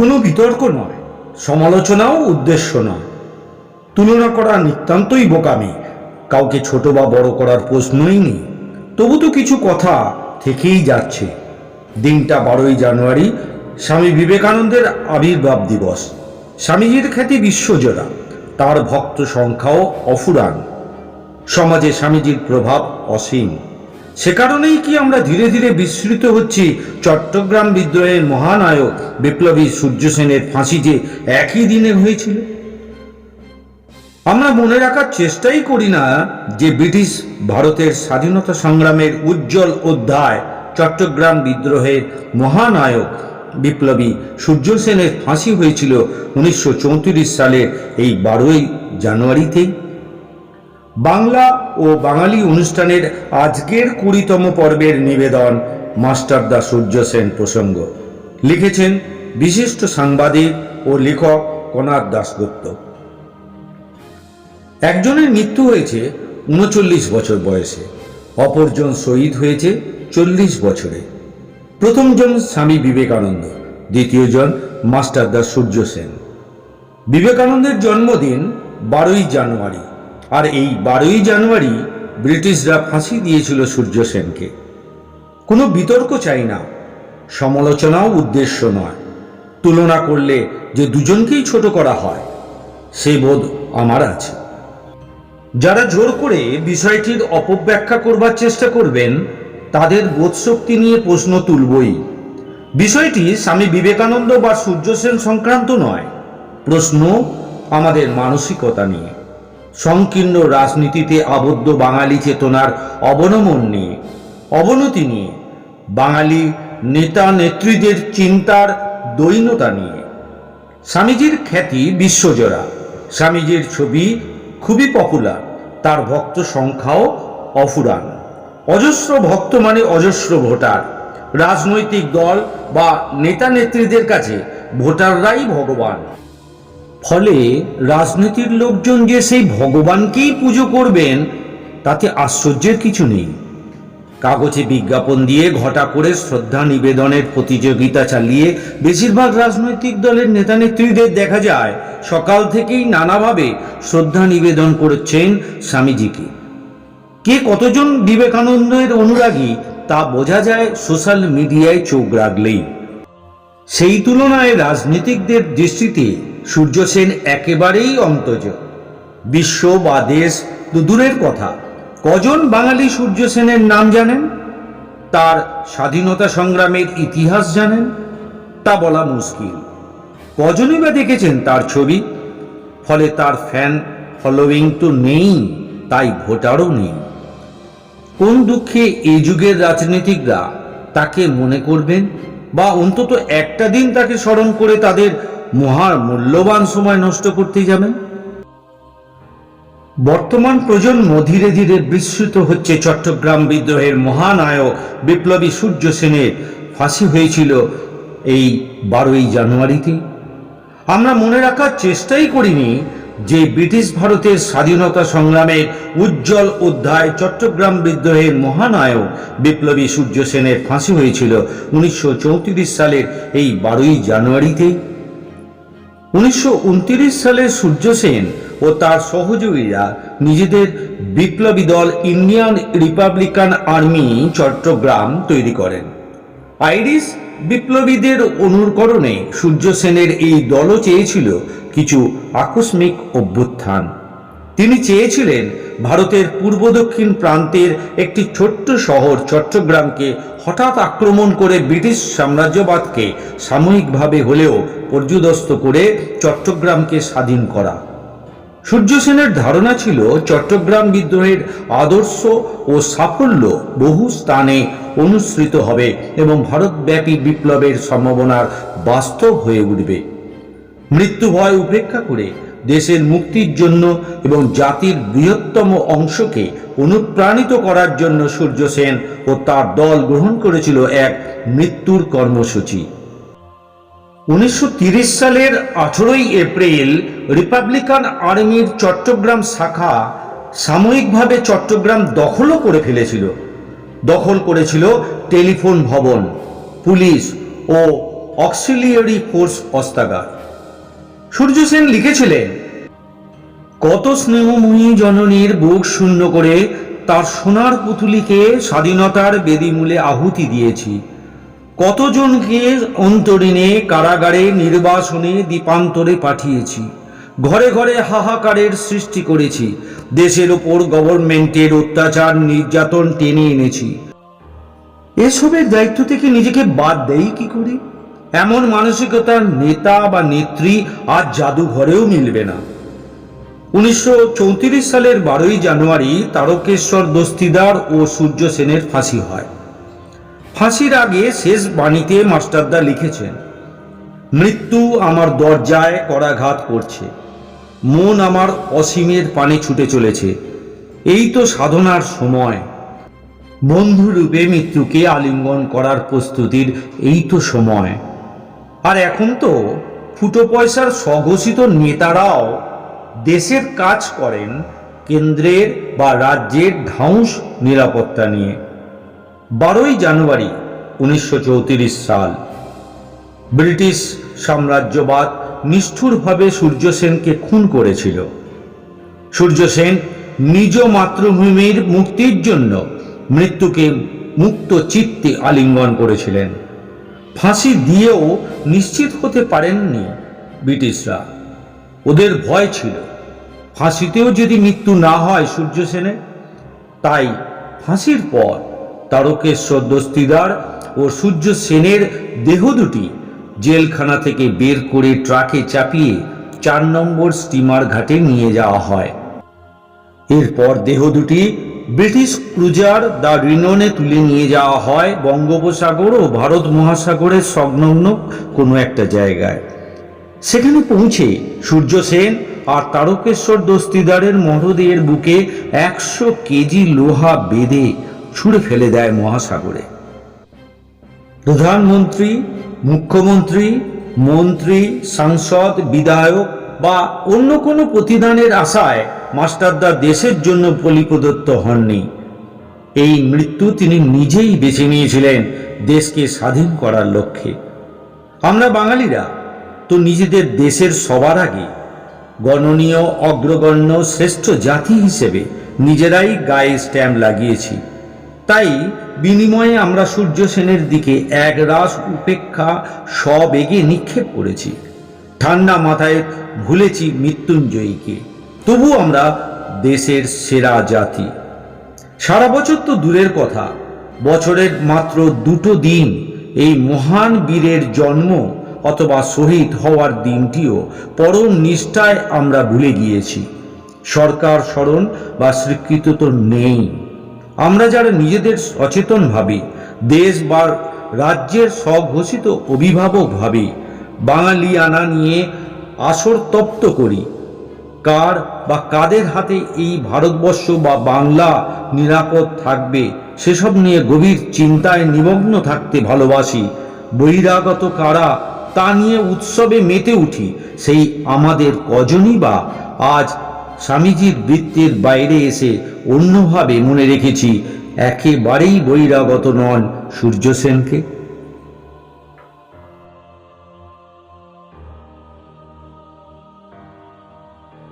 কোনো বিতর্ক নয়, সমালোচনাও উদ্দেশ্য নয়। তুলনা করা নিতান্তই বোকামি, কাউকে ছোট বা বড় করার প্রশ্নই নেই। তবু তো কিছু কথা থেকেই যাচ্ছে। দিনটা 12ই জানুয়ারি, স্বামী বিবেকানন্দের আবির্ভাব দিবস। স্বামীজির খ্যাতি বিশ্বজোড়া, তার ভক্ত সংখ্যাও অফুরান। সমাজে স্বামীজির প্রভাব অসীম। সে কারণেই কি আমরা ধীরে ধীরে বিস্মৃত হচ্ছি চট্টগ্রাম বিদ্রোহের মহানায়ক বিপ্লবী সূর্য সেনের ফাঁসি যে একই দিনে হয়েছিল? আমরা মনে রাখার চেষ্টাই করি না যে ব্রিটিশ ভারতের স্বাধীনতা সংগ্রামের উজ্জ্বল অধ্যায় চট্টগ্রাম বিদ্রোহের মহানায়ক বিপ্লবী সূর্য সেনের ফাঁসি হয়েছিল 1934 সালের এই 12ই জানুয়ারিতেই। বাংলা ও বাঙালি অনুষ্ঠানের আজকের 20তম পর্বের নিবেদন মাস্টারদা সূর্য সেন প্রসঙ্গ। লিখেছেন বিশিষ্ট সাংবাদিক ও লেখক কনাদ দাশগুপ্ত। একজনের মৃত্যু হয়েছে 39 বছর বয়সে, অপরজন শহীদ হয়েছে 40 বছরে। প্রথমজন স্বামী বিবেকানন্দ, দ্বিতীয়জন মাস্টারদা সূর্য সেন। বিবেকানন্দের জন্মদিন 12ই জানুয়ারি, আর এই 12ই জানুয়ারি ব্রিটিশরা ফাঁসি দিয়েছিল সূর্য সেনকে। কোনো বিতর্ক চাই না, সমালোচনাও উদ্দেশ্য নয়। তুলনা করলে যে দুজনকেই ছোট করা হয় সে বোধ আমার আছে। যারা জোর করে বিষয়টির অপব্যাখ্যা করবার চেষ্টা করবেন তাদের বোধশক্তি নিয়ে প্রশ্ন তুলবই। বিষয়টি স্বামী বিবেকানন্দ বা সূর্য সেন সংক্রান্ত নয়, প্রশ্ন আমাদের মানসিকতা নিয়ে, সংকীর্ণ রাজনীতিতে আবদ্ধ বাঙালি চেতনার অবনমন নিয়ে, অবনতি নিয়ে, বাঙালি নেতা নেত্রীদের চিন্তার দৈন্যতা নিয়ে। স্বামীজির খ্যাতি বিশ্বজোড়া, স্বামীজির ছবি খুবই পপুলার, তার ভক্ত সংখ্যাও অফুরান। অজস্র ভক্ত মানে অজস্র ভোটার। রাজনৈতিক দল বা নেতা নেত্রীদের কাছে ভোটাররাই ভগবান। ফলে রাজনীতির লোকজন যে সেই ভগবানকেই পুজো করবেন তাতে আশ্চর্যের কিছু নেই। কাগজে বিজ্ঞাপন দিয়ে ঘটা করে শ্রদ্ধা নিবেদনের প্রতিযোগিতা চালিয়ে বেশিরভাগ রাজনৈতিক দলের নেতা নেত্রীদের দেখা যায় সকাল থেকেই নানাভাবে শ্রদ্ধা নিবেদন করেছেন স্বামীজিকে। কে কতজন বিবেকানন্দের অনুরাগী তা বোঝা যায় সোশ্যাল মিডিয়ায় চোখ রাখলেই। সেই তুলনায় রাজনীতিকদের দৃষ্টিতে সূর্য সেন একেবারেই অন্তজ। বিশ্ব বা দেশ তো দূরের কথা, কজন বাঙালি সূর্য সেনের নাম জানেন, তার স্বাধীনতা সংগ্রামের ইতিহাস জানেন তা বলা মুশকিল। কজনই বা দেখেছেন তার ছবি? ফলে তার ফ্যান ফলোয়িং তো নেই, তাই ভোটারও নেই। কোন দুঃখে এই যুগের রাজনীতিকরা তাকে মনে করবেন বা অন্তত একটা দিন তাকে স্মরণ করে তাদের মূল্যবান সময় নষ্ট করতে যাবেন? বর্তমান প্রজন্ম ধীরে ধীরে বিস্মৃত হচ্ছে চট্টগ্রাম বিদ্রোহের মহানায়ক বিপ্লবী সূর্য সেনের ফাঁসি হয়েছিল এই 12ই জানুয়ারিতে। আমরা মনে রাখার চেষ্টাই করিনি যে ব্রিটিশ ভারতের স্বাধীনতা সংগ্রামের উজ্জ্বল অধ্যায় চট্টগ্রাম বিদ্রোহের মহানায়ক বিপ্লবী সূর্য সেনের ফাঁসি হয়েছিল 1934 সালের এই 12ই জানুয়ারিতে। 1929 সালে সূর্য সেন ও তার সহযোগীরা নিজেদের বিপ্লবী দল ইন্ডিয়ান রিপাবলিকান আর্মি চট্টগ্রাম তৈরি করেন। আইরিশ বিপ্লবীদের অনুকরণে সূর্য সেনের এই দলও চেয়েছিল কিছু আকস্মিক অভ্যুত্থান। তিনি চেয়েছিলেন ভারতের পূর্ব দক্ষিণ প্রান্তের একটি ছোট্ট শহর চট্টগ্রামকে হঠাৎ আক্রমণ করে ব্রিটিশ সাম্রাজ্যবাদকে সাময়িকভাবে হলেও পর্যুদস্ত করে চট্টগ্রামকে স্বাধীন করা। সূর্য সেনের ধারণা ছিল চট্টগ্রাম বিদ্রোহের আদর্শ ও সাফল্য বহু স্থানে অনুসৃত হবে এবং ভারতব্যাপী বিপ্লবের সম্ভাবনার বাস্তব হয়ে উঠবে। মৃত্যু ভয় উপেক্ষা করে দেশের মুক্তির জন্য এবং জাতির বৃহত্তম অংশকে অনুপ্রাণিত করার জন্য সূর্য সেন ও তার দল গ্রহণ করেছিল এক মৃত্যুর কর্মসূচি। 1930 সালের 18ই এপ্রিল রিপাবলিকান আর্মির চট্টগ্রাম শাখা সাময়িকভাবে চট্টগ্রাম দখলও করে ফেলেছিল। দখল করেছিল টেলিফোন ভবন, পুলিশ ও অক্সিলিয়ারি ফোর্স অস্ত্রাগার। সূর্য সেন লিখেছিলেন, কত স্নেহময়ী জননীর বুক শূন্য করে তার সোনার পুতুলিকে স্বাধীনতার বেদিমূলে আহুতি দিয়েছি। কতজনকে অন্তরীণে, কারাগারে, নির্বাসনে, দ্বীপান্তরে পাঠিয়েছি। ঘরে ঘরে হাহাকারের সৃষ্টি করেছি। দেশের ওপর গভর্নমেন্টের অত্যাচার, নির্যাতন টেনে এনেছি। এসবের দায়িত্ব থেকে নিজেকে বাদ দেই কি করে? এমন মানসিকতার নেতা বা নেত্রী আজ জাদুঘরেও মিলবে না। 1934 সালের 12ই জানুয়ারি তারকেশ্বর দস্তিদার ও সূর্য সেনের ফাঁসি হয়। ফাঁসির আগে শেষ বাণীতে মাস্টারদা লিখেছেন, মৃত্যু আমার দরজায় করাঘাত করছে, মন আমার অসীমের পানে ছুটে চলেছে। এই তো সাধনার সময়। বন্ধুরূপে মৃত্যুকে আলিঙ্গন করার প্রস্তুতির এই তো সময়। আর এখন তো ফুটো পয়সার স্বঘোষিত নেতারাও দেশের কাজ করেন কেন্দ্রের বা রাজ্যের ধ্বংস নিরাপত্তা নিয়ে। 12ই জানুয়ারি 1934 সাল ব্রিটিশ সাম্রাজ্যবাদ নিষ্ঠুরভাবে সূর্য সেনকে খুন করেছিল। সূর্য সেন নিজ মাতৃভূমির মুক্তির জন্য মৃত্যুকে মুক্ত চিত্তে আলিঙ্গন করেছিলেন। ফাঁসি দিয়েও নিশ্চিত হতে পারেননি ব্রিটিশরা। ওদের ভয় ছিল ফাঁসিতেও যদি মৃত্যু না হয় সূর্য সেনের। তাই ফাঁসির পর তারকেশ্বর দস্তিদার ও সূর্য সেনের দেহ দুটি জেলখানা থেকে বের করে ট্রাকে চাপিয়ে 4 নম্বর স্টিমার ঘাটে নিয়ে যাওয়া হয়। এরপর দেহ দুটি ব্রিটিশ ক্রুজার দ্য রিনোনে তুলে নিয়ে যাওয়া হয় বঙ্গোপসাগর ও ভারত মহাসাগরের সংলগ্ন কোনো একটা জায়গায়। সেখানে পৌঁছে সূর্য সেন আর তারকেশ্বর দস্তিদারের মরদেহের বুকে 100 কেজি লোহা বেঁধে ছুঁড়ে ফেলে দেয় মহাসাগরে। প্রধানমন্ত্রী, মুখ্যমন্ত্রী, মন্ত্রী, সাংসদ, বিধায়ক বা অন্য কোনো প্রতিদানের আশায় মাস্টারদা দেশের জন্য বলিপ্রদত্ত হননি। এই মৃত্যু তিনি নিজেই বেছে নিয়েছিলেন দেশকে স্বাধীন করার লক্ষ্যে। আমরা বাঙালিরা তো নিজেদের দেশের সবার আগে গণনীয়, অগ্রগণ্য, শ্রেষ্ঠ জাতি হিসেবে নিজেরাই গায়ে স্ট্যাম্প লাগিয়েছি। তাই বিনিময়ে আমরা সূর্য সেনের দিকে একরাশ উপেক্ষা সবেগে নিক্ষেপ করেছি। ঠান্ডা মাথায় ভুলেছি মৃত্যুঞ্জয়ীকে। তবু আমরা দেশের সেরা জাতি। সারা বছর তো দূরের কথা, বছরের মাত্র 2টো দিন এই মহান বীরের জন্ম অথবা শহীদ হওয়ার দিনটিও পরম নিষ্ঠায় আমরা ভুলে গিয়েছি। সরকার স্মরণ বা স্বীকৃত তো নেই। আমরা যারা নিজেদের সচেতন ভাবি, দেশ বা রাজ্যের স্বঘোষিত অভিভাবক ভাবি, বাঙালিয়ানা নিয়ে আসর তপ্ত করি, কার বা কাদের হাতে এই ভারতবর্ষ বা বাংলা নিরাপদ থাকবে সেসব নিয়ে গভীর চিন্তায় নিমগ্ন থাকতে ভালোবাসি, বহিরাগত কারা তা নিয়ে উৎসবে মেতে উঠি, সেই আমাদের কজনই বা আজ স্বামীজির বৃত্তের বাইরে এসে অন্যভাবে মনে রেখেছি একেবারেই বহিরাগত নন সূর্য সেনকে।